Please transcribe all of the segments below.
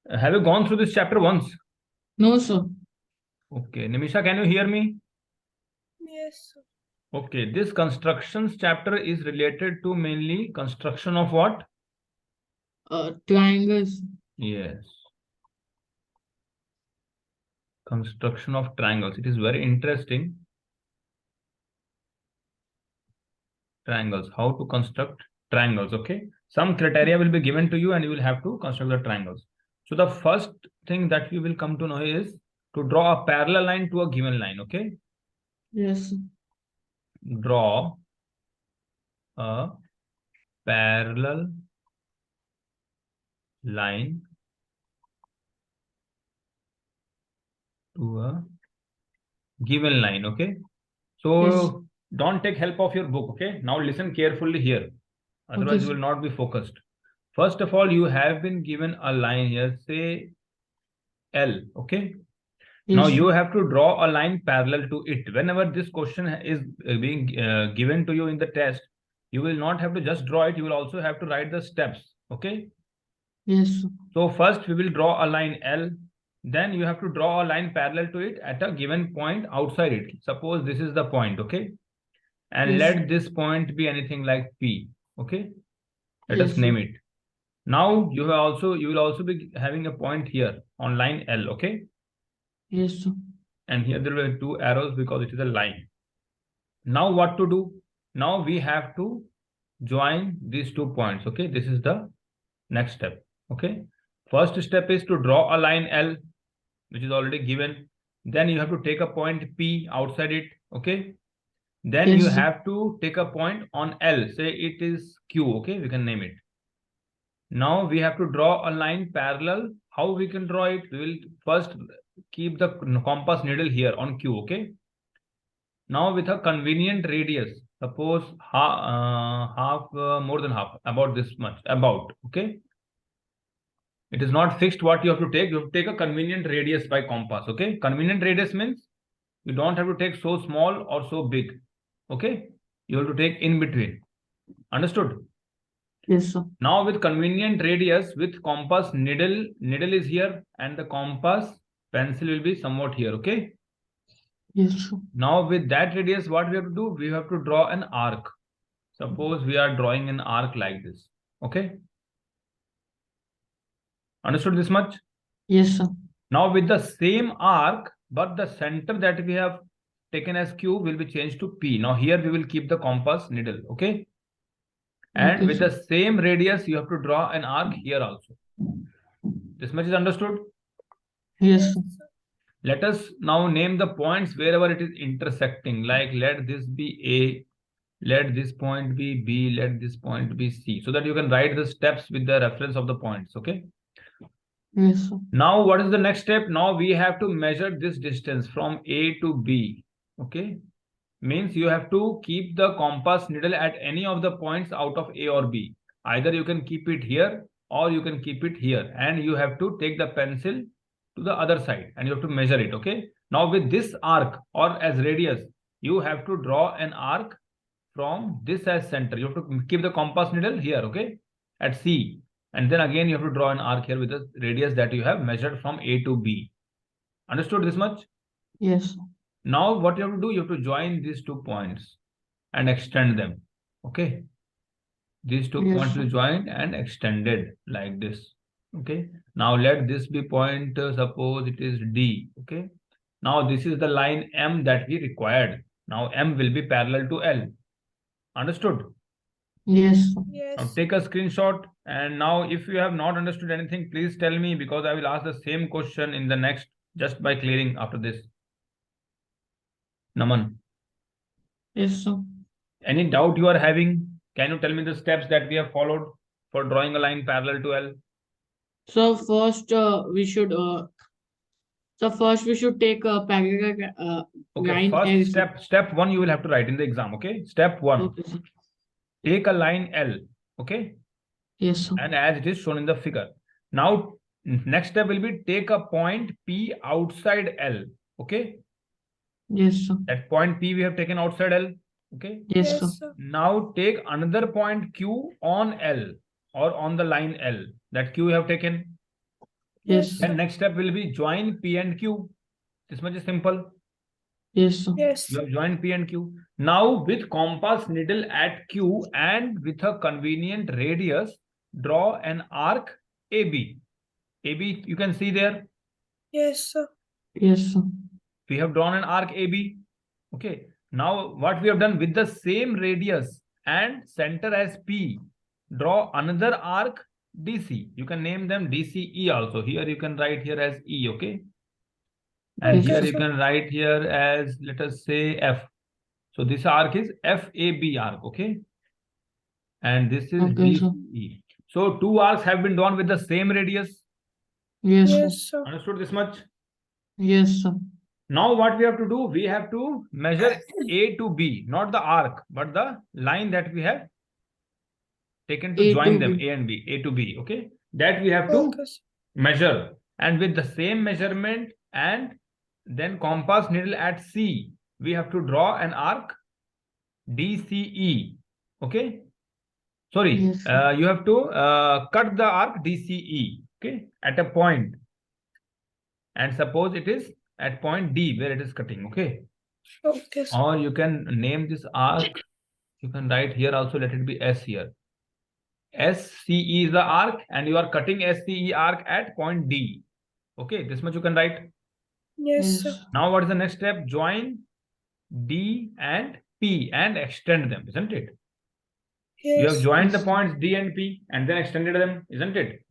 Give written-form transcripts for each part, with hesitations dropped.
Have you gone through this chapter once? No, sir. Okay. Nimisha, can you hear me? Yes, sir. Okay. This constructions chapter is related to mainly construction of what? Triangles. Yes. Construction of triangles. It is very interesting. Triangles. How to construct triangles. Okay. Some criteria will be given to you and you will have to construct the triangles. So the first thing that we will come to know is to draw a parallel line to a given line. Okay. Yes. Draw a parallel line to a given line. Okay. So Yes. don't take help of your book. Okay. Now listen carefully here. Otherwise, you Okay. will not be focused. First of all, you have been given a line here, say L. Okay. Now Yes. you have to draw a line parallel to it. Whenever this question is being given to you in the test, you will not have to just draw it. You will also have to write the steps. Okay. Yes. So first we will draw a line L. Then you have to draw a line parallel to it at a given point outside it. Suppose this is the point. Okay. And Yes. let this point be anything like P. Okay. Let us Yes. name it. Now you will also be having a point here on line L. Okay. Yes. And here there will be two arrows because it is a line. Now what to do? Now we have to join these 2 points. Okay. This is the next step. Okay. First step is to draw a line L, which is already given. Then you have to take a point P outside it. Okay. Then you Yes. have to take a point on L. Say it is Q. Okay. We can name it. Now we have to draw a line parallel. How we can draw it? We will first keep the compass needle here on Q. Okay. Now with a convenient radius, suppose more than half, about this much, about. Okay. It is not fixed what you have to take. You have to take a convenient radius by compass. Okay. Convenient radius means you don't have to take so small or so big. Okay. You have to take in between. Understood? Yes, sir. Now with convenient radius, with compass needle is here and the compass pencil will be somewhat here. Okay. Yes, sir. Now with that radius, what we have to do? We have to draw an arc. Suppose we are drawing an arc like this. Okay. Understood this much? Yes, sir. Now with the same arc, but the center that we have taken as Q will be changed to P. Now here we will keep the compass needle. Okay. And Okay, with sir. the same radius, you have to draw an arc here also. This much is understood? Yes, sir. sir. Let us now name the points wherever it is intersecting. Like let this be A, let this point be B, let this point be C. So that you can write the steps with the reference of the points. Okay. Yes, sir. Now what is the next step? Now we have to measure this distance from A to B. Okay. Means you have to keep the compass needle at any of the points out of A or B. Either you can keep it here or you can keep it here. And you have to take the pencil to the other side and you have to measure it. Okay. Now with this arc or as radius, you have to draw an arc from this as center. You have to keep the compass needle here. Okay. At C. And then again, you have to draw an arc here with the radius that you have measured from A to B. Understood this much? Yes, sir. Now what you have to do, you have to join these 2 points and extend them. Okay. These 2 Yes, points sir. will join and extended like this. Okay. Now let this be point, suppose it is D. Okay. Now this is the line M that we required. Now M will be parallel to L. Understood? Yes, sir. Now Yes. take a screenshot. And now if you have not understood anything, please tell me because I will ask the same question in the next just by clearing after this. Naman, Yes, sir. any doubt you are having? Can you tell me the steps that we have followed for drawing a line parallel to L? So first, we should take a parallel Okay, line first as. step 1 you will have to write in the exam. Okay, step 1, Okay, sir. take a line L. Okay, Yes, sir. and as it is shown in the figure. Now next step will be take a point P outside L. Okay, Yes, sir. that point P we have taken outside L. Okay, Yes, sir. Yes, sir. now take another point Q on L or on the line L. That Q we have taken. Yes. And next step will be join P and Q. This much is simple. Yes, sir. Yes. You have joined P and Q. Now with compass needle at Q and with a convenient radius, draw an arc AB. AB you can see there. Yes, sir. Yes, sir. We have drawn an arc AB. Okay. Now what we have done with the same radius and center as P, draw another arc DC. You can name them DCE also. Here you can write here as E. Okay. And Okay, here sir. you can write here as, let us say, F. So this arc is FAB arc. Okay. And this is Okay, sir. DCE. So two arcs have been drawn with the same radius. Yes, sir. Yes, sir. Understood this much? Yes, sir. Now what we have to do, we have to measure A to B, not the arc, but the line that we have taken to A join to them, B. A and B, A to B. Okay. That we have to Okay, sir. measure. And with the same measurement and then compass needle at C, we have to draw an arc DCE. Okay. Sorry, Yes, sir. you have to cut the arc DCE, okay, at a point. And suppose it is at point D where it is cutting, okay. Okay, sir. Or you can name this arc, you can write here also, let it be S here. SCE is the arc and you are cutting SCE arc at point D. Okay, this much you can write. Yes, Yes. sir. Now what is the next step? Join D and P and extend them, isn't it? You have Yes. joined the Yes. points D and P and then extended them, isn't it?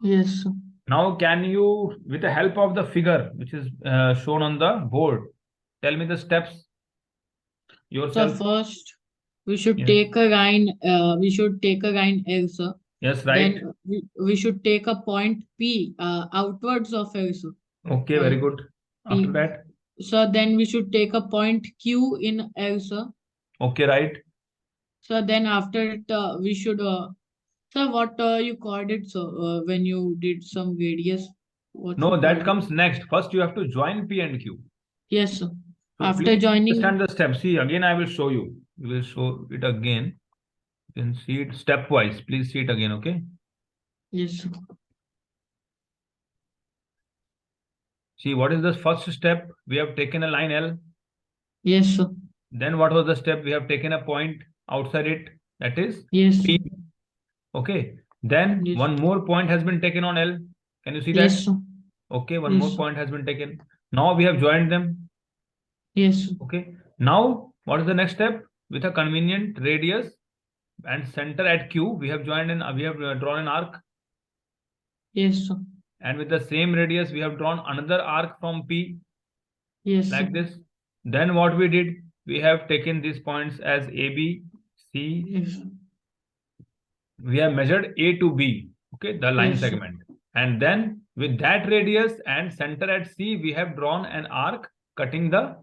Yes, sir. Now, can you, with the help of the figure which is shown on the board, tell me the steps So yourself? first, we should Yes. take a line. We should take a line L, sir. Yes, right. Then we should take a point P outwards of L, sir. Okay, very Right. good. After P. that, So then we should take a point Q in L, sir. okay, right. So then after it, we should. Sir, what you called it, sir? When you did some radius, what No, you that called it? comes next. First, you have to join P and Q. Yes, sir. So After please joining, understand the steps. See, again, I will show you. We will show it again. You can see it stepwise. Please see it again, okay? yes, sir. See, what is the first step? We have taken a line L. Yes, sir. Then what was the step? We have taken a point outside it. That is Yes, sir. P. Okay. Then Yes. one more point has been taken on L. Can you see Yes, that? sir. Okay, one Yes, more sir. point has been taken. Now we have joined them. Yes, sir. Okay. Now, what is the next step? With a convenient radius and center at Q, we have joined and we have drawn an arc. Yes, sir. And with the same radius, we have drawn another arc from P Yes, sir. like this. Then what we did? We have taken these points as A, B, C. Yes, sir. We have measured A to B. Okay, the line Yes, sir. segment. And then with that radius and center at C, we have drawn an arc cutting the,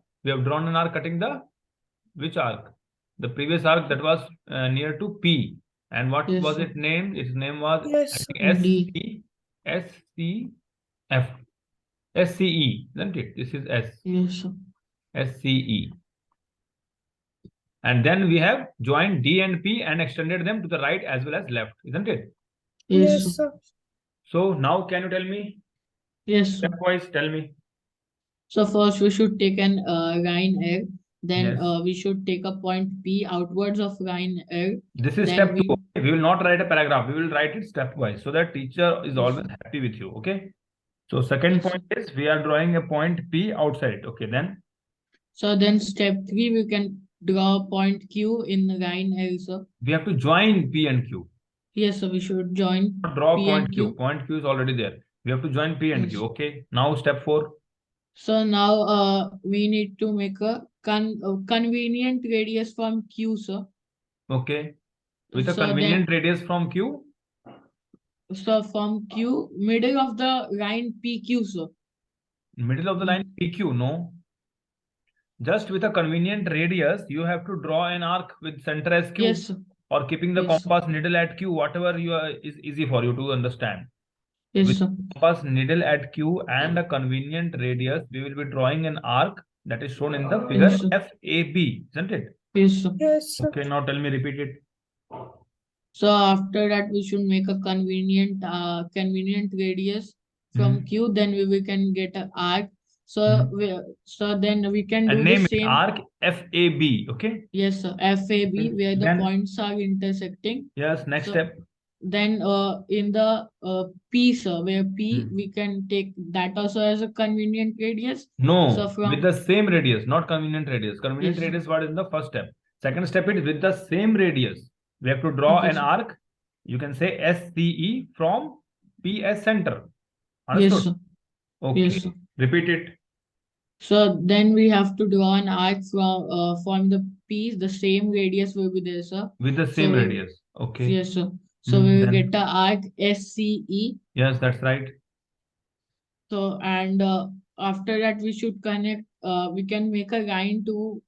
which arc? The previous arc that was near to P. And what Yes, was sir. its name? Its name was, Yes, I sir. think, D. SCF. SCE, isn't it? This is S. Yes, sir. SCE. And then we have joined D and P and extended them to the right as well as left, isn't it? Yes, Yes, sir. sir. So now can you tell me? Yes, sir. Stepwise, tell me. So first we should take an line L. Then Yes. we should take a point P outwards of line L. This is Then step we 2. Okay? We will not write a paragraph. We will write it stepwise so that teacher is Yes, always sir. happy with you. Okay. So second Yes, point is we are drawing a point P outside. Okay. Then So then step 3, we can draw point Q in line L, sir. we have to join P and Q. Yes, sir. We should join Not draw P point and Q. Q. Point Q is already there. We have to join P and Yes. Q. Okay. Now step 4. So now we need to make a convenient radius from Q, sir. Okay. With a So then, convenient radius from Q. so from Q, middle of the line PQ, sir. Middle of the line PQ. No. Just with a convenient radius, you have to draw an arc with center as Q. Yes, sir. Or keeping the Yes, sir. compass needle at Q, whatever is easy for you to understand. Yes, With sir. compass needle at Q and a convenient radius, we will be drawing an arc that is shown in the figure Yes, sir. FAB, isn't it? Yes, sir. Yes, sir. Okay, now tell me, repeat it. So after that, we should make a convenient radius from Q, then we can get an arc. So then we can And do the name it same. arc FAB. Okay. Yes, sir. FAB, Okay. where the Then- points are intersecting. Yes. Next So step. then in the P, sir, where P we can take that also as a convenient radius. No, So from with the same radius, not convenient radius. Convenient Yes. radius, what is in the first step? Second step is with the same radius. We have to draw Okay, an sir. arc. You can say SCE from PS center. Yes, Understood? sir. Okay. Yes, sir. Repeat it. So then we have to draw an arc from the piece. The same radius will be there, sir. With the same radius. Okay. Yes, sir. So we will Then- get the arc SCE. Yes, that's right. So and after that we should connect. We can make a line to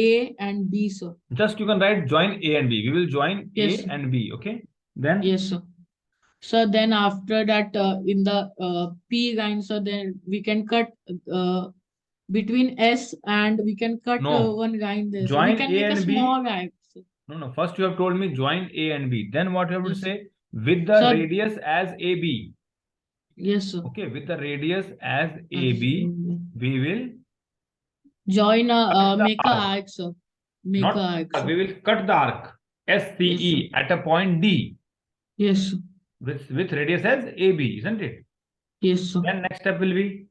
A and B, sir. Just you can write join A and B. We will join Yes, A sir. and B. Okay. Then Yes, sir. So then after that, in the P line, so then we can cut between S and we can cut No. one line there. So Join we can A make a and B. small line. So, No. First you have told me join A and B. Then what you have to Yes. say? With the So- radius as AB. yes, sir. Okay. With the radius as AB, we will Join Cut the make a arc. arc, sir. Make not a arc. we will cut the arc SCE Yes, at a point D Yes, sir. with radius as AB, isn't it? Yes, sir. Then next step will be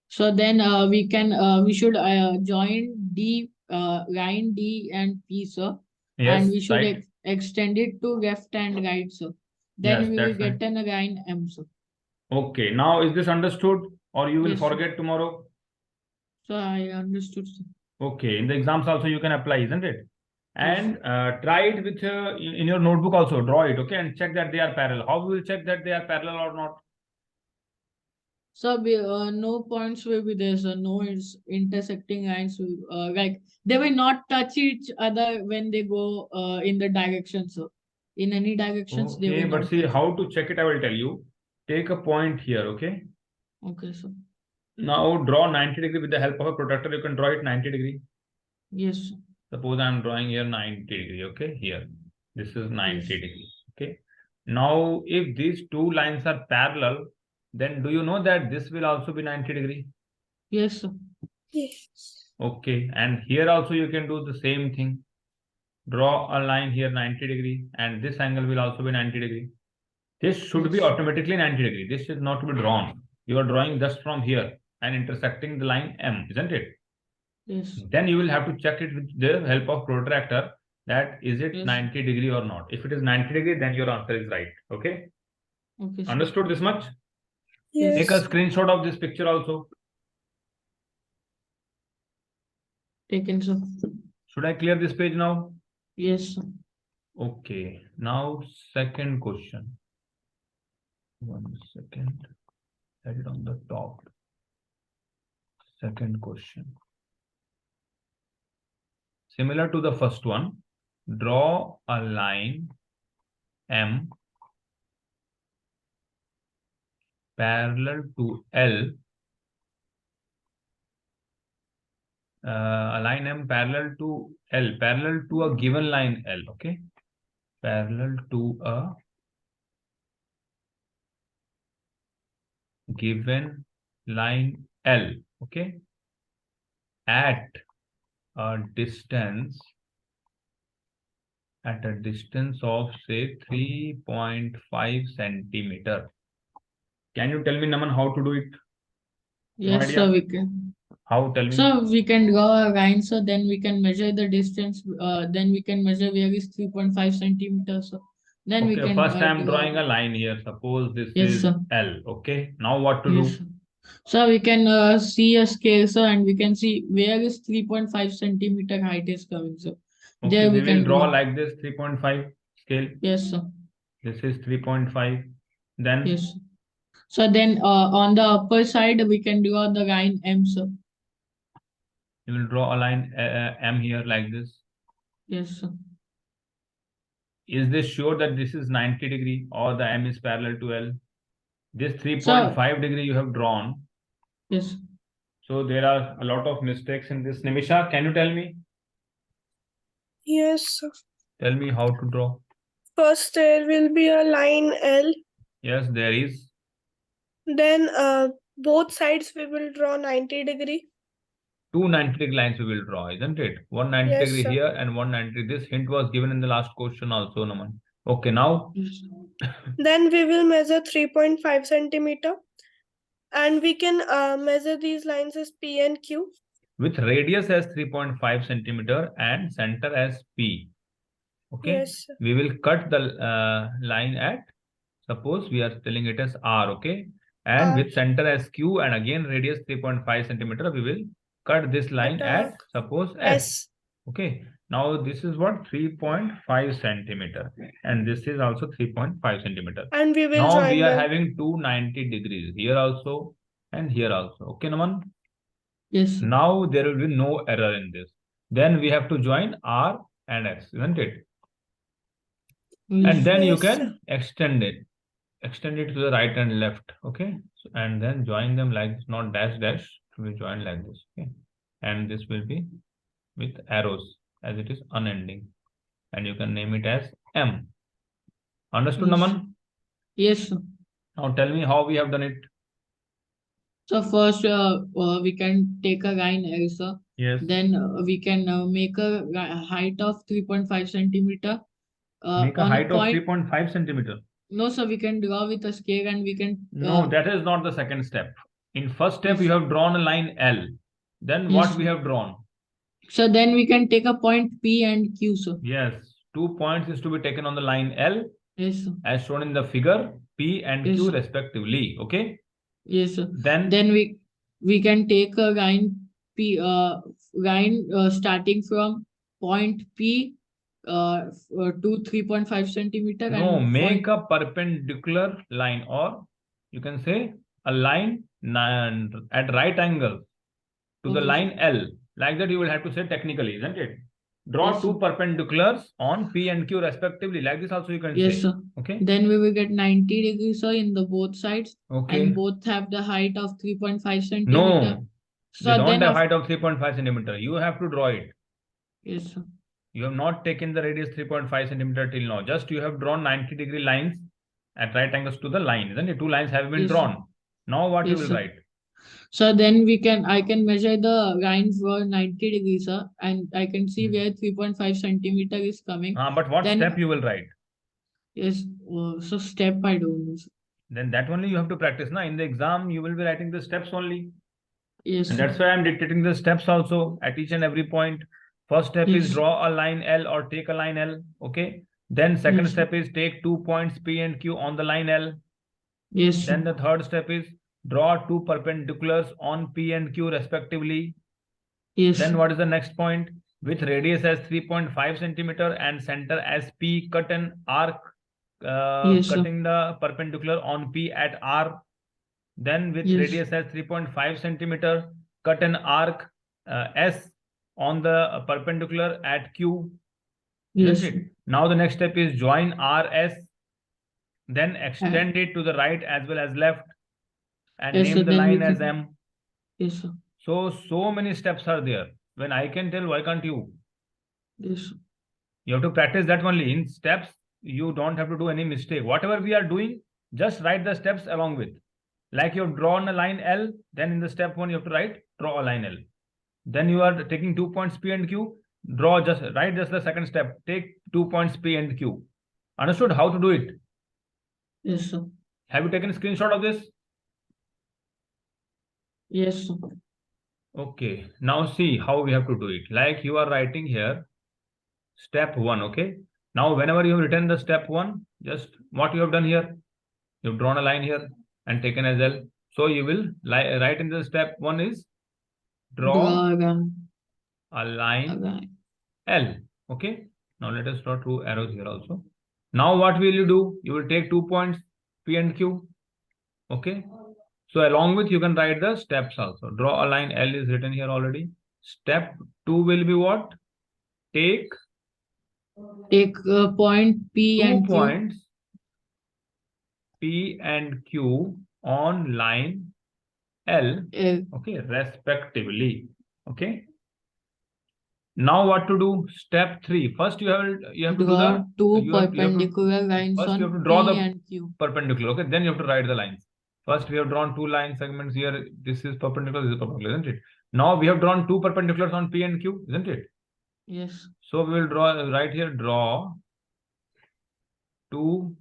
So then we should join D line D and P, sir. yes, And we should right. extend it to left and right, sir. Then Yes, we will that's get right. an line M, sir. Okay, now is this understood or you will Yes, sir. forget tomorrow? So I understood, sir. Okay, in the exams also you can apply, isn't it? Yes. And try it with in your notebook also, draw it, okay, and check that they are parallel. How we will check that they are parallel or not? So no points will be there, sir. No intersecting lines will like they will not touch each other when they go in the direction, sir. In any directions, they Okay, will but not see touch. how to check it, I will tell you. Take a point here, okay? Okay, sir. Now draw 90 degree with the help of a protractor. You can draw it 90 degree. Yes, sir. Suppose I am drawing here 90 degree. Okay, here. This is 90 Yes. degree. Okay. Now, if these two lines are parallel, then do you know that this will also be 90 degree? Yes, sir. Yes. Okay. And here also you can do the same thing. Draw a line here 90 degree and this angle will also be 90 degree. This should be Yes. automatically 90 degree. This is not to be drawn. You are drawing just from here and intersecting the line M, isn't it? Yes. Then you will have to check it with the help of protractor that is it Yes. 90 degree or not. If it is 90 degree, then your answer is right. Okay. Okay, sir. Understood this much? Yes. Take a screenshot of this picture also. Taken, sir. Should I clear this page now? Yes, sir. Okay. Now second question. 1 second. Set it on the top. Second question. Similar to the first one, draw a line M parallel to L. A line M parallel to L, parallel to a given line L, okay? Parallel to a given line L, okay? At a distance of say 3.5 centimeter. Can you tell me, Naman, how to do it? Yes, idea? sir. We can. How? Tell me. So we can draw a line, so then we can measure the distance. Then we can measure where is 3.5 centimeters. So then we Okay, can. first I am drawing a line here. Suppose this Yes, is sir. L. Okay. Now what to Yes, do? sir. So we can see a scale, sir, and we can see where is 3.5 centimeter height is coming, sir. Okay, There we we will can draw draw. like this 3.5 scale. Yes, sir. This is 3.5. Then Yes. So then on the upper side, we can draw the line M, sir. you will draw a line M here like this. Yes, sir. Is this sure that this is 90 degree or the M is parallel to L? This 3.5 degree you have drawn. Yes. So there are a lot of mistakes in this. Nimisha, can you tell me? Yes, sir. Tell me how to draw. First, there will be a line L. Yes, there is. Then both sides we will draw 90-degree. Two 90-degree lines we will draw, isn't it? One 90 Yes, degree sir. here and one 90. This hint was given in the last question also, Naman. Okay, now Yes. Then we will measure 3.5 centimeter. And we can measure these lines as P and Q. with radius as 3.5 centimeter and center as P. Okay, Yes, sir. we will cut the line at, suppose we are telling it as R, okay, and R. with center as Q and again radius 3.5 centimeter, we will cut this line at suppose S. S. Okay, now this is what 3.5 centimeter and this is also 3.5 centimeter. And we will Now join we are them. having 290 degrees here also and here also. Okay, Naman? Yes. Now there will be no error in this. Then we have to join R and S, isn't it? Yes. And then you Yes, sir. can extend it to the right and left. Okay, so, and then join them like this, not dash dash, we join like this. Okay, and this will be with arrows as it is unending, and you can name it as M. Understood, Yes. Naman? Yes, sir. Now tell me how we have done it. So first, we can take a line L, sir. Yes. Then we can make a height of 3.5 centimeter. Make a on height of point. 3.5 centimeter. No, sir, we can draw with a scale and we can. No, that is not the second step. In first step, Yes. you have drawn a line L. Then Yes, what we sir. have drawn? So then we can take a point P and Q, sir. Yes, 2 points is to be taken on the line L. Yes, sir. As shown in the figure, P and Yes, Q sir. respectively. Okay. Yes, sir. Then we can take a line P starting from point P to 3.5 centimeter. no, and make point, a perpendicular line, or you can say a line at right angle to the Okay, line sir. L. Like that, you will have to say technically, isn't it? Draw Yes, two sir. perpendiculars on P and Q respectively. Like this also you can Yes, say. sir. Okay. Then we will get 90 degrees, sir, in the both sides. Okay. And both have the height of 3.5 centimeter. No, So they don't then have height of 3.5 centimeter. You have to draw it. Yes, sir. You have not taken the radius 3.5 centimeter till now. Just you have drawn 90-degree lines at right angles to the line. Isn't it? Two lines have been Yes, drawn. sir. Now what you Yes, will sir. write? So then I can measure the line for 90 degrees, sir, and I can see where 3.5 centimeter is coming. But what Then step you will write? yes, so step I don't know, sir. Then that only you have to practice. Na? In the exam, you will be writing the steps only. Yes, And sir. that's why I'm dictating the steps also at each and every point. First step is Yes. draw a line L or take a line L. Okay. Then second Yes, sir. step is take 2 points P and Q on the line L. Yes, sir. Then the third step is draw two perpendiculars on P and Q respectively. Yes. Then what is the next point? With radius as 3.5 centimeter and center as P, cut an arc Yes, sir. cutting the perpendicular on P at R. Then with Yes. radius as 3.5 centimeter, cut an arc S on the perpendicular at Q. Yes. Isn't it? Now the next step is join RS, then extend it to the right as well as left, and Yes, name sir. the Then we line as can. M. Yes, sir. So many steps are there. When I can tell, why can't you? Yes, sir. You have to practice that only. In steps, you don't have to do any mistake. Whatever we are doing, just write the steps along with. Like you have drawn a line L, then in the step 1, you have to draw a line L. Then you are taking 2 points P and Q, write just the second step, take 2 points P and Q. Understood how to do it? Yes, sir. Have you taken a screenshot of this? Yes, sir. Okay, now see how we have to do it. Like you are writing here, step 1, okay? Now, whenever you have written the step 1, just what you have done here, you've drawn a line here and taken as L. So you will write in the step 1 is draw a line L. Okay. Now let us draw two arrows here also. Now what will you do? You will take 2 points P and Q. Okay. So along with you can write the steps also. Draw a line L is written here already. Step 2 will be what? Take point P 2 and Q. points P and Q on line L. Okay, respectively. Okay. Now what to do? Step 3. First you have to draw do two perpendicular lines first on you have to draw P the and Q. perpendicular. Okay, then you have to write the lines. First, we have drawn two line segments here. This is perpendicular, this is perpendicular, isn't it? Now we have drawn two perpendiculars on P and Q, isn't it? Yes. So we will draw right here, draw two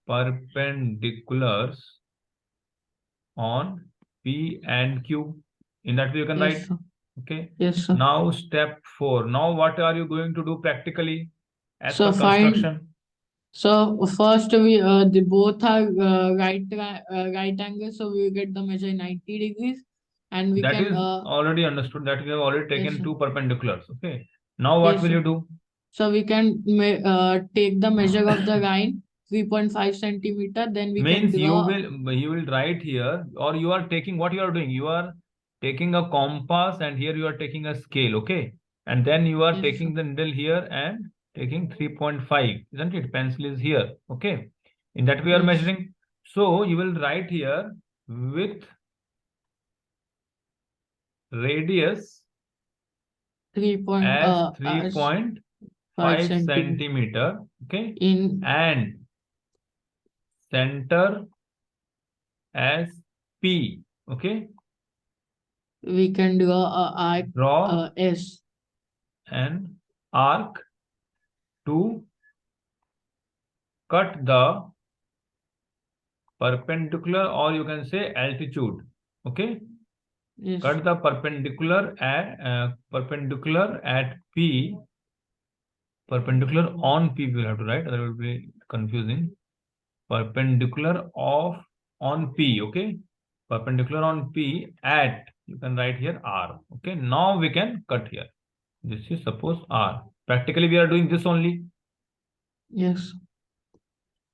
perpendiculars on P and Q. In that way you can Yes, write. sir. Okay. Yes, sir. Now step 4. Now what are you going to do practically as So per find. construction? So first we they both are right angles, so we will get the measure 90 degrees, and we That can is already understood, that we have already taken yes, sir. two perpendiculars. Okay. Now what Yes, will sir. you do? So we can take the measure of the line 3.5 centimeter. Then we can Means draw. you will write here, or you are taking, what you are doing, you are taking a compass and here you are taking a scale. Okay. And then you are Yes, taking sir. the needle here and taking 3.5, isn't it? Pencil is here. Okay. In that way you are Yes. measuring. So you will write here with radius 3.5 5 centimeter. Okay. in And center as P. Okay. we can draw a arc Draw S. an arc to cut the perpendicular, or you can say altitude. Okay. Yes. Cut the perpendicular at P. Perpendicular on P we will have to write, otherwise it will be confusing. Perpendicular on P. Okay. Perpendicular on P at, you can write here R. Okay. Now we can cut here. This is suppose R. Practically we are doing this only. Yes.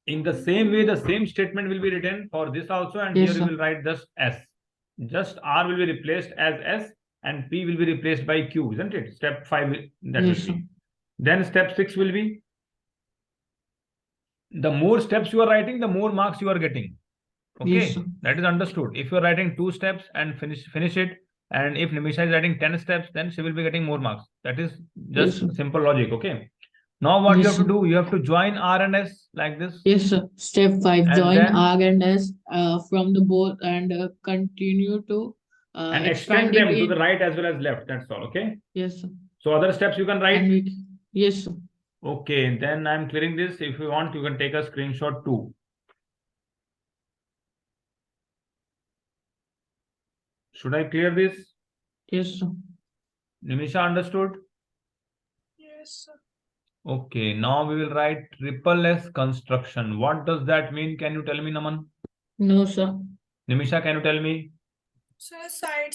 In the same way, the same statement will be written for this also, and Yes, here you sir. will write just S. Just R will be replaced as S and P will be replaced by Q, isn't it? Step 5 that Yes, will sir. be. Then step 6 will be, the more steps you are writing, the more marks you are getting. Okay, Yes, sir. that is understood. If you are writing 2 steps and finish it, and if Nimisha is writing 10 steps, then she will be getting more marks. That is Yes, just sir. simple logic. Okay. Now what you Yes, have to sir. do, you have to join R and S like this. Yes, sir. Step 5, And join then R and S from the both and continue to and extend expanding them to in. the right as well as left. That's all. Okay. Yes, sir. So other steps you can write. And we, yes, sir. Okay. Then I'm clearing this. If you want, you can take a screenshot too. Should I clear this? Yes, sir. Nimisha understood? Yes, sir. Okay. Now we will write triple S construction. What does that mean? Can you tell me, Naman? No, sir. Nimisha, can you tell me? So side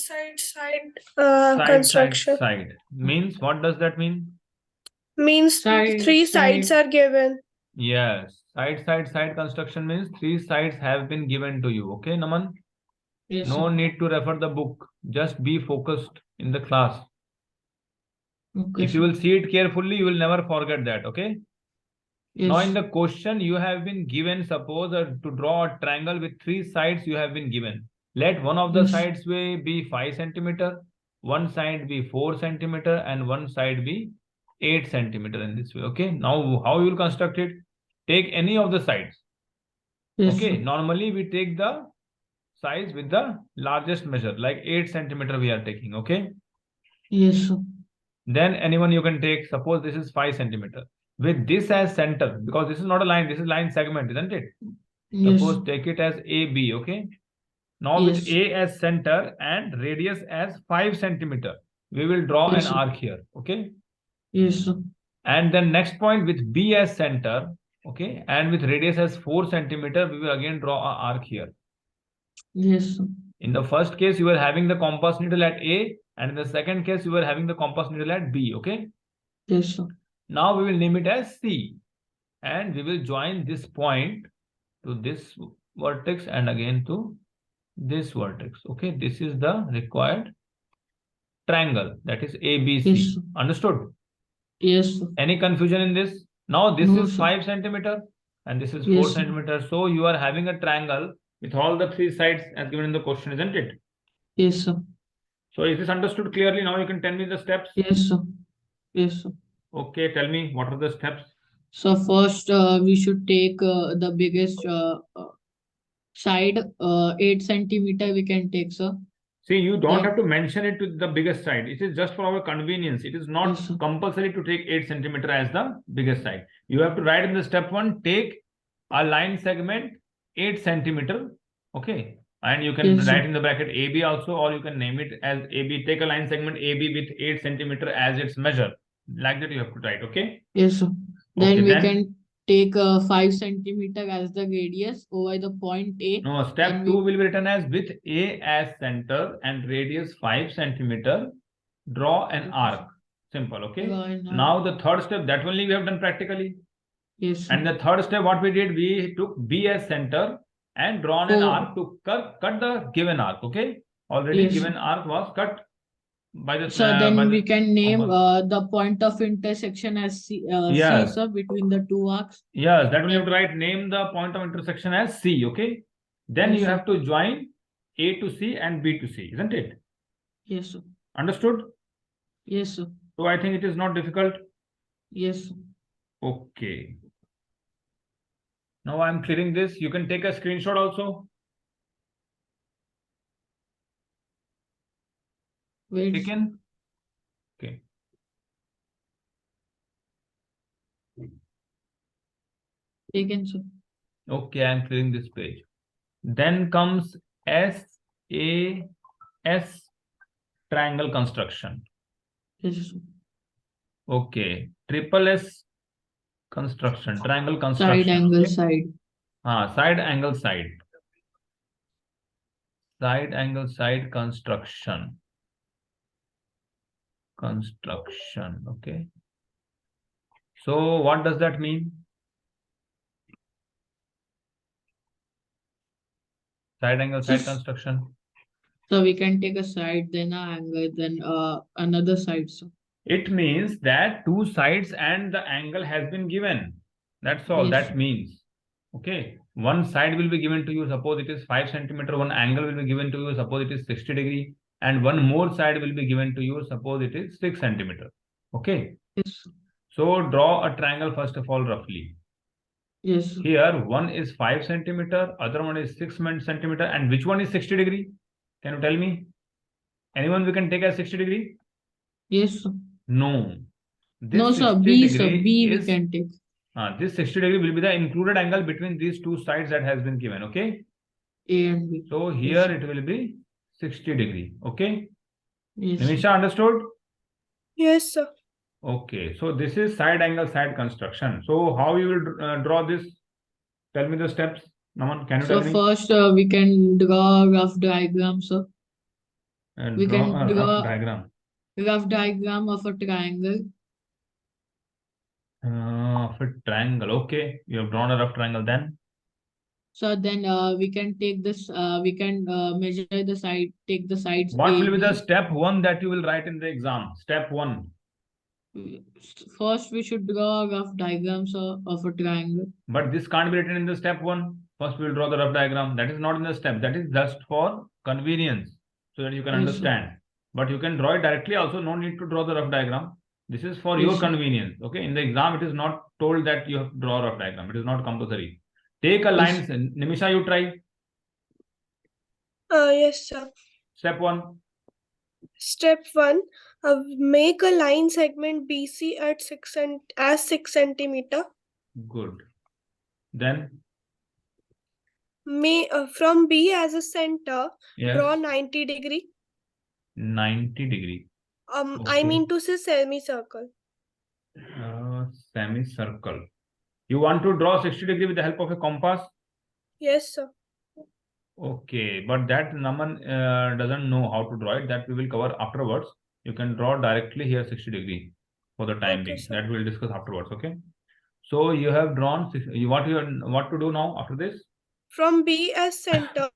construction Side. Means what does that mean? means Side, three sides side. are given. Yes. Side construction means 3 sides have been given to you. Okay, Naman? Yes, No sir. need to refer the book. Just be focused in the class. Okay, If you sir. will see it carefully, you will never forget that. Okay. Now in Yes. the question you have been given, suppose to draw a triangle with 3 sides you have been given. Let one of the Yes. sides be 5 centimeter, one side be 4 centimeter, and one side be 8 centimeter in this way. Okay. Now how you will construct it? Take any of the sides. Yes, Okay. sir. Normally we take the sides with the largest measure, like 8 centimeter we are taking. Okay. Yes, sir. Then anyone you can take, suppose this is 5 centimeter. With this as center, because this is not a line, this is line segment, isn't it? Yes. Suppose take it as AB, okay? Now with Yes. A as center and radius as 5 centimeter, we will draw Yes, an sir. arc here, okay? Yes, sir. And then next point with B as center, okay? And with radius as 4 centimeter, we will again draw an arc here. Yes, sir. In the first case, you were having the compass needle at A, and in the second case, you were having the compass needle at B, okay? Yes, sir. Now we will name it as C, and we will join this point to this vertex and again to this vertex. Okay, this is the required triangle, that is ABC. Yes, sir. Understood? Yes, sir. Any confusion in this? Now this No, is sir. 5 centimeter and this is 4 Yes, sir. centimeter. So you are having a triangle with all the 3 sides as given in the question, isn't it? Yes, sir. So is this understood clearly? Now you can tell me the steps. Yes, sir. Yes, sir. Okay, tell me what are the steps. So first, we should take the biggest side 8 centimeter we can take, sir. See, you don't Then- have to mention it to the biggest side. It is just for our convenience. It is not Yes, sir. compulsory to take 8 centimeter as the biggest side. You have to write in the step 1, take a line segment 8 centimeter. Okay. And you can Yes, sir. write in the bracket AB also, or you can name it as AB. Take a line segment AB with 8 centimeter as its measure. Like that you have to write. Okay. Yes, sir. Then Okay, we then- can take 5 centimeter as the radius over the point A. No, step Then 2 will be written as with A as center and radius 5 centimeter. Draw an Okay, arc. sir. Simple. Okay. Draw an arc. Now the third step, that only we have done practically. Yes, sir. And the third step, what we did, we took B as center and drawn an Oh. arc to cut the given arc. Okay. Already Yes, given sir. arc was cut by the. So by then the we can name compass. the point of intersection as C, Yes. sir, between the two arcs. Yes, that will you have to write. Name the point of intersection as C. Okay. Then Yes, you sir. have to join A to C and B to C, isn't it? Yes, sir. Understood? Yes, sir. So I think it is not difficult. Yes, sir. Okay. Now I'm clearing this. You can take a screenshot also. Wait. Taken. Okay. Taken, sir. Okay, I'm clearing this page. Then comes SAS triangle construction. Yes, sir. Okay. Triple S construction, triangle construction. Side angle Okay. side. Side angle side. Side angle side construction. Construction. Okay. So what does that mean? Side angle side construction. So we can take a side, then a angle, then another side, sir. It means that two sides and the angle has been given. That's all Yes. that means. Okay. One side will be given to you, suppose it is 5 centimeter. One angle will be given to you, suppose it is 60 degree. And one more side will be given to you, suppose it is 6 centimeter. Okay. Yes. So draw a triangle first of all roughly. Yes, sir. Here one is 5 centimeter, other one is 6 centimeter, and which one is 60 degree? Can you tell me? Anyone we can take as 60 degree? Yes, sir. No. This No, sir. 60 B, sir. degree B we is- can take. This 60 degree will be the included angle between these two sides that has been given. Okay. A and B. So Yes, here sir. it will be 60 degree. Okay. Yes, sir. Nimisha, understood? Yes, sir. Okay. So this is side angle side construction. So how you will draw this? Tell me the steps. Naman, can you So tell me? first we can draw a rough diagram, sir. we Draw can a draw- rough diagram. Rough diagram of a triangle. Of a triangle. Okay. You have drawn a rough triangle then. So then we can take this, we can measure the side, take the sides What A, will be the B. step 1 that you will write in the exam? Step 1. First, we should draw a rough diagram, sir, of a triangle. But this can't be written in the step 1. First, we will draw the rough diagram. That is not in the step. That is just for convenience, so that you can Yes, sir. understand. But you can draw it directly also. No need to draw the rough diagram. This is for Yes, your sir. convenience. Okay. In the exam, it is not told that you have to draw a rough diagram. It is not compulsory. Take a line. Yes. Nimisha, you try. Yes, sir. Step 1. Step 1. Make a line segment BC at 6 centimeter. Good. Then, From B as a center, yes, draw 90 degree. 90 degree. I Okay. mean to say semicircle. Semicircle. You want to draw 60 degree with the help of a compass? Yes, sir. Okay, but that Naman doesn't know how to draw it. That we will cover afterwards. You can draw directly here 60 degree for the time Okay, being. sir. That we'll discuss afterwards. Okay. So you have drawn. What to do now after this? From B as center,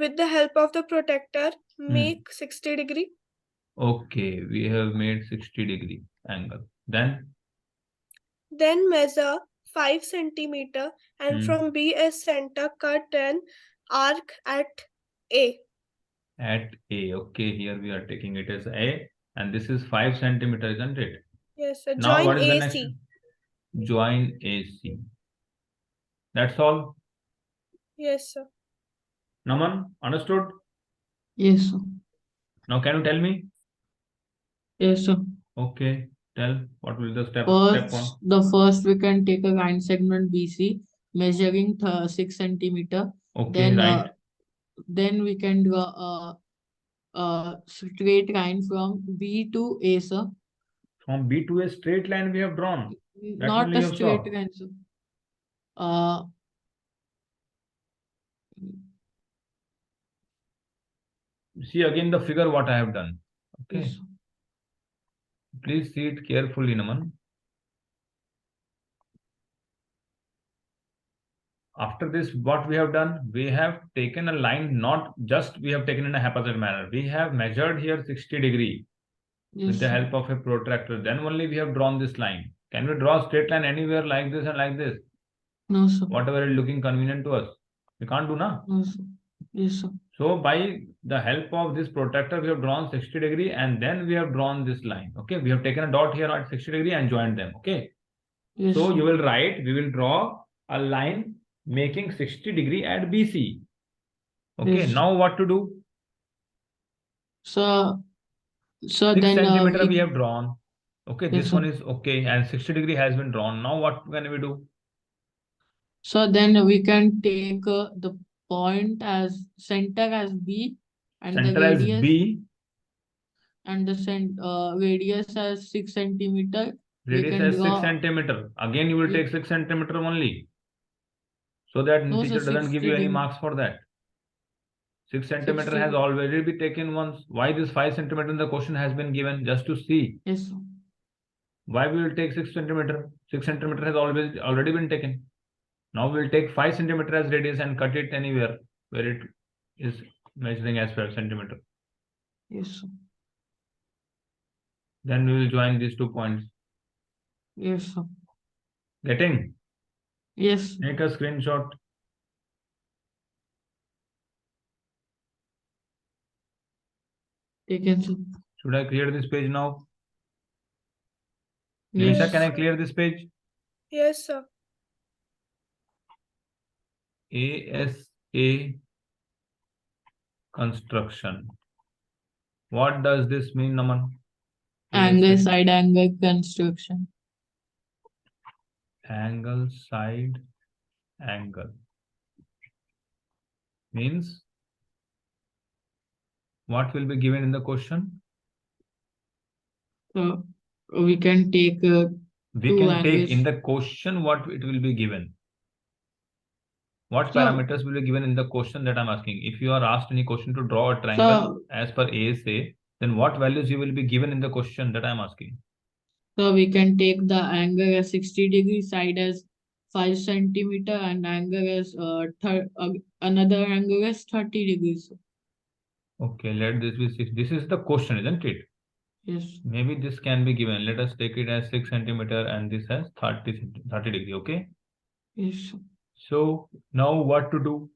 with the help of the protector, make 60 degree. Okay, we have made 60 degree angle. Then Measure 5 centimeter and from B as center, cut an arc at A. At A. Okay, here we are taking it as A, and this is 5 centimeter, isn't it? Yes, sir. Now Join what is the AC. next? Join AC. That's all. Yes, sir. Naman, understood? Yes, sir. Now can you tell me? Yes, sir. Okay, tell what will the step First, one? first we can take a line segment BC measuring 6 centimeter. Okay, right. Then we can draw a straight line from B to A, sir. From B to a straight line we have drawn. That Not only a you have straight saw. line, sir. Uh, See again the figure what I have done. Okay. yes, sir. Please see it carefully, Naman. After this, what we have done, we have taken a line, not just we have taken in a haphazard manner. We have measured here 60 degree Yes, with the sir. help of a protractor. Then only we have drawn this line. Can we draw a straight line anywhere like this and like this? No, sir. Whatever is looking convenient to us. We can't do na. No, sir. Yes, sir. So by the help of this protractor, we have drawn 60 degree and then we have drawn this line. Okay, we have taken a dot here at 60 degree and joined them. Okay. Yes, So sir. you will write, we will draw a line making 60 degree at BC. Okay, Yes. now what to do? So 6 then centimeter we have drawn. Okay, yes, this sir. one is okay and 60 degree has been drawn. Now what can we do? So then we can take the point as center as B and the Center as radius B, and the radius as 6 centimeter. We radius can as 6 draw. centimeter. Again you will Ye- take 6 centimeter only. So that No, teacher sir, doesn't give you 60 any degree. marks for that. 6 centimeter 60. has already been taken once. Why this 5 centimeter in the question has been given? Just to see. Yes, sir. Why we will take 6 centimeter? 6 centimeter has already been taken. Now we will take 5 centimeter as radius and cut it anywhere where it is measuring as per centimeter. Yes, sir. Then we will join these 2 points. Yes, sir. Getting? Yes. Make a screenshot. Taken, sir. Should I clear this page now? Yes. Nisha, can I clear this page? Yes, sir. ASA construction. What does this mean, Naman? Angle ASA. side angle construction. Angle side angle means what will be given in the question? So we can take We two can take angles. in the question what it will be given. What So- parameters will be given in the question that I'm asking? If you are asked any question to draw a triangle as per ASA, then what values you will be given in the question that I'm asking? So we can take the angle as 60 degree, side as 5 centimeter, and angle as another angle as 30 degrees. Okay, let this be 6. This is the question, isn't it? Yes. Maybe this can be given. Let us take it as 6 centimeter and this as 30 degree. Okay. Yes. So now what to do?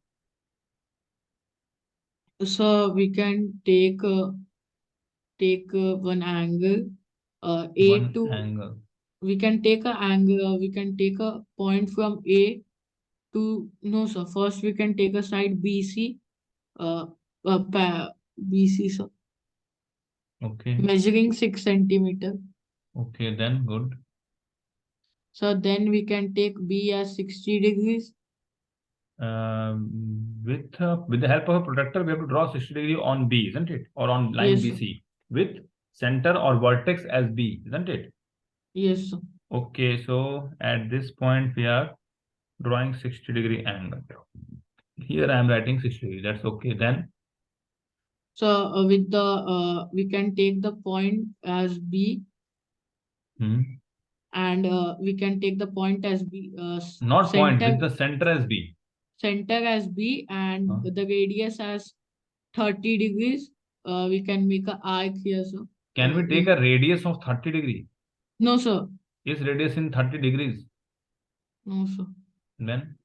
So we can take one angle A One to angle. we can take a angle we can take a point from A to no sir. First we can take a side BC BC sir. Okay. Measuring 6 centimeter. Okay, then good. So then we can take B as 60 degrees. With the help of a protractor, we have to draw 60 degree on B, isn't it? Or on line Yes, sir. BC with center or vertex as B, isn't it? Yes, sir. Okay, so at this point we are drawing 60 degree angle. Here I am writing 60 degree. That's okay. Then So with the we can take the point as B and we can take the point as B. Not point, center, with the center as B. Center as B and the radius as 30 degrees. We can make an arc here, sir. Can we take a radius of 30 degree? No, sir. Is radius in 30 degrees? No, sir. Then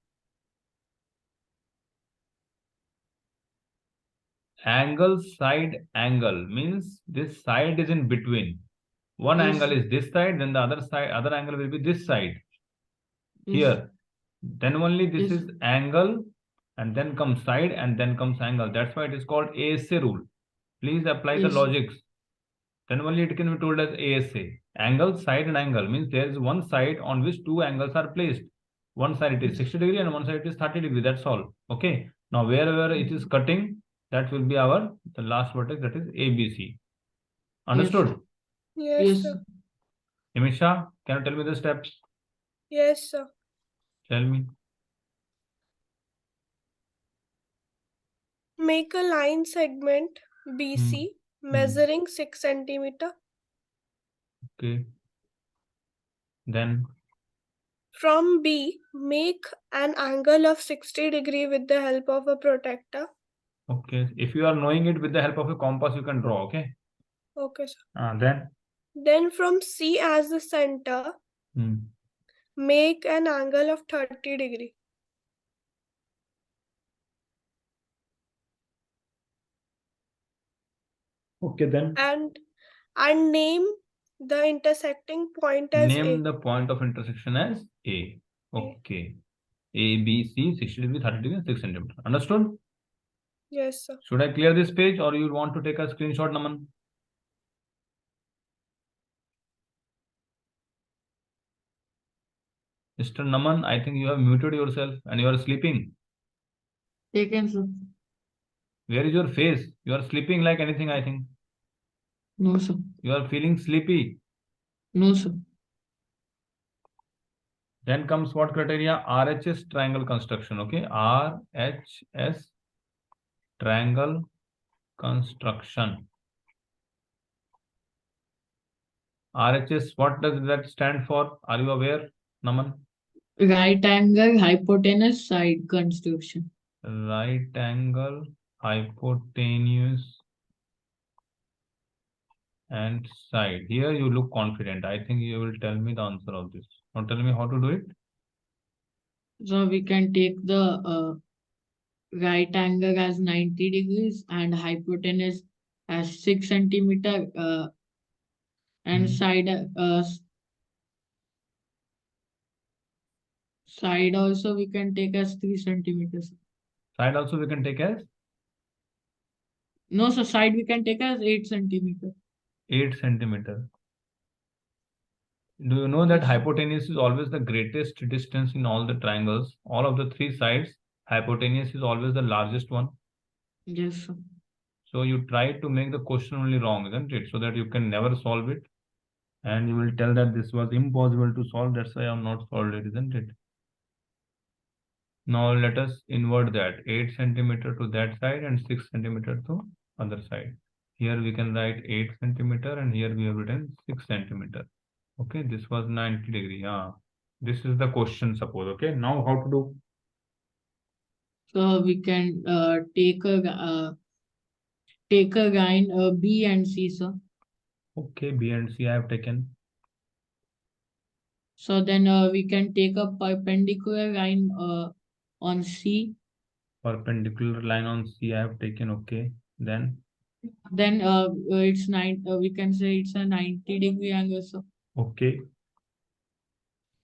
angle side angle means this side is in between. One Yes. angle is this side, then the other angle will be this side. Yes. Here. Then only this Yes. is angle and then comes side, and then comes angle. That's why it is called ASA rule. Please apply the Yes. logics. Then only it can be told as ASA. Angle, side, and angle means there is one side on which two angles are placed. One side it is 60 degree and one side it is 30 degree. That's all. Okay. Now wherever it is cutting, that will be the last vertex, that is ABC. Understood? Yes, Yes. sir. Himisha, can you tell me the steps? Yes, sir. Tell me. Make a line segment BC measuring 6 centimeter. Okay. Then From B, make an angle of 60 degree with the help of a protractor. okay. If you are knowing it with the help of a compass, you can draw. Okay. Okay, sir. Then Then from C as the center, make an angle of 30 degree. okay. Then And name the intersecting point as name A. the point of intersection as A. Okay. A, B, C, 60 degree, 30 degree, 6 centimeter. Understood? Yes, sir. Should I clear this page or you want to take a screenshot, Naman? Mr. Naman, I think you have muted yourself and you are sleeping. Taken, sir. Where is your face? You are sleeping like anything, I think. No, sir. You are feeling sleepy. No, sir. Then comes what criteria? RHS triangle construction. Okay. RHS triangle construction. RHS, what does that stand for? Are you aware, Naman? Right angle hypotenuse side construction. Right angle, hypotenuse, and side. Here you look confident. I think you will tell me the answer of this. Now tell me how to do it. So we can take the right angle as 90 degrees and hypotenuse as 6 centimeter and side also we can take as 3 centimeters. Side also we can take as No, so side we can take as 8 centimeter. 8 centimeter. Do you know that Yes. hypotenuse is always the greatest distance in all the triangles? All of the three sides, hypotenuse is always the largest one. Yes, sir. So you try to make the question only wrong, isn't it? So that you can never solve it. And you will tell that this was impossible to solve. That's why I have not solved it, isn't it? Now let us invert that. 8 centimeter to that side and 6 centimeter to other side. Here we can write 8 centimeter and here we have written 6 centimeter. Okay, this was 90 degree. This is the question, suppose. Okay, now how to do? So we can take a line B and C, sir. Okay, B and C I have taken. So then we can take a perpendicular line on C. Perpendicular line on C I have taken. Okay, then It's we can say it's a 90 degree angle. So okay,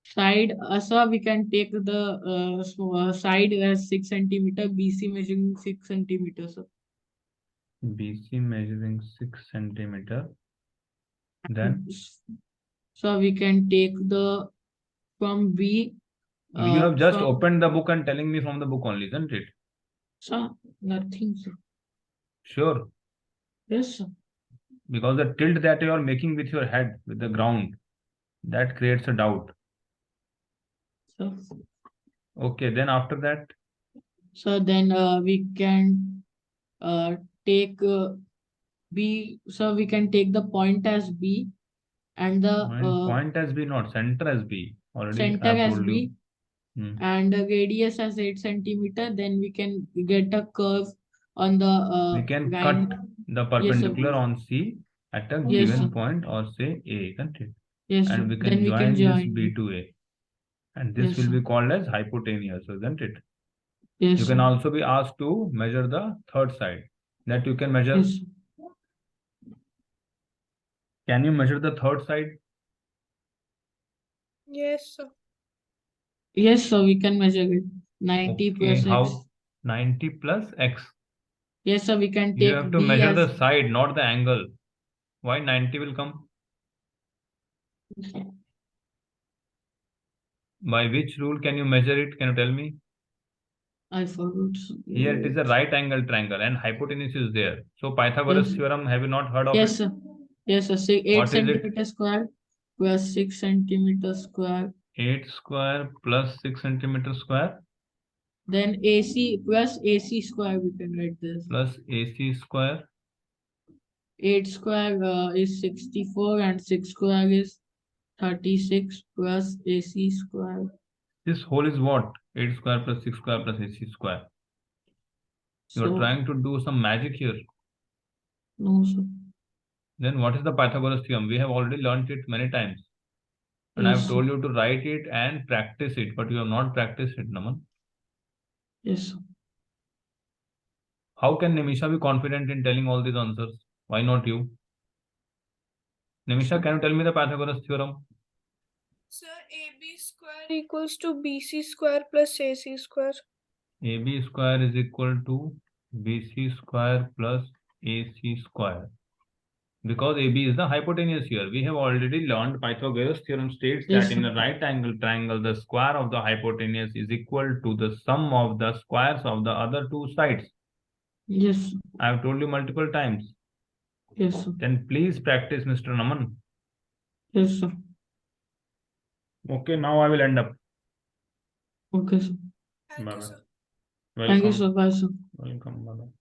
side, so we can take the side as 6 centimeter, BC measuring 6 centimeters. So. BC measuring 6 centimeter. Then so we can take the from B. you have just opened the book and telling me from the book only, isn't it? So nothing, sir. Sure. Yes, sir. Because the tilt that you are making with your head, with the ground, that creates a doubt. So, okay, then after that? So then we can take B. So we can take the point as B and the point as B, not center as B. Already center I have as told B you. and the radius as 8 centimeter. Then we can get a curve on the we can line. cut the perpendicular on C at a Yes, given sir. point or say A, isn't it? Yes, and sir. we can Then we join can this join B to A. And this Yes, will sir. be called as hypotenuse, isn't it? Yes, You can sir. also be asked to measure the third side. That you can measure. Yes. Can you measure the third side? Yes, sir. Yes, so we can measure it. 90 Okay, plus how? X. 90 plus x. Yes, sir. We can You take have to B measure as the side, not the angle. Why 90 will come? By which rule can you measure it? Can you tell me? I forgot. Here it is a right angle triangle and hypotenuse is there. So Pythagoras Yes. theorem, have you not heard of Yes, it? sir. Yes, sir. 8 What is it? centimeter square plus 6 centimeter square. 8 square plus 6 centimeter square Then AC plus AC square, we can write this. plus AC square 8 square is 64 and 6 square is 36 plus AC square. This whole is what? 8 square plus 6 square plus AC square. You are So, trying to do some magic here. no, sir. Then what is the Pythagoras theorem? We have already learnt it many times. And I Yes, have sir. told you to write it and practice it, but you have not practiced it, Naman. Yes, sir. How can Nimisha be confident in telling all these answers? Why not you? Nimisha, can you tell me the Pythagoras theorem? Sir, AB square equals to BC square plus AC square. AB square is equal to BC square plus AC square. Because AB is the hypotenuse here. We have already learned Pythagoras theorem states Yes, that in sir. a right angle triangle, the square of the hypotenuse is equal to the sum of the squares of the other two sides. Yes, sir. I have told you multiple times. Yes, sir. Then please practice, Mr. Naman. Yes, sir. Okay, now I will end up. Okay, sir. Thank you, Bye-bye. sir. Thank you, Welcome. sir. Bye, sir. Welcome. Bye-bye.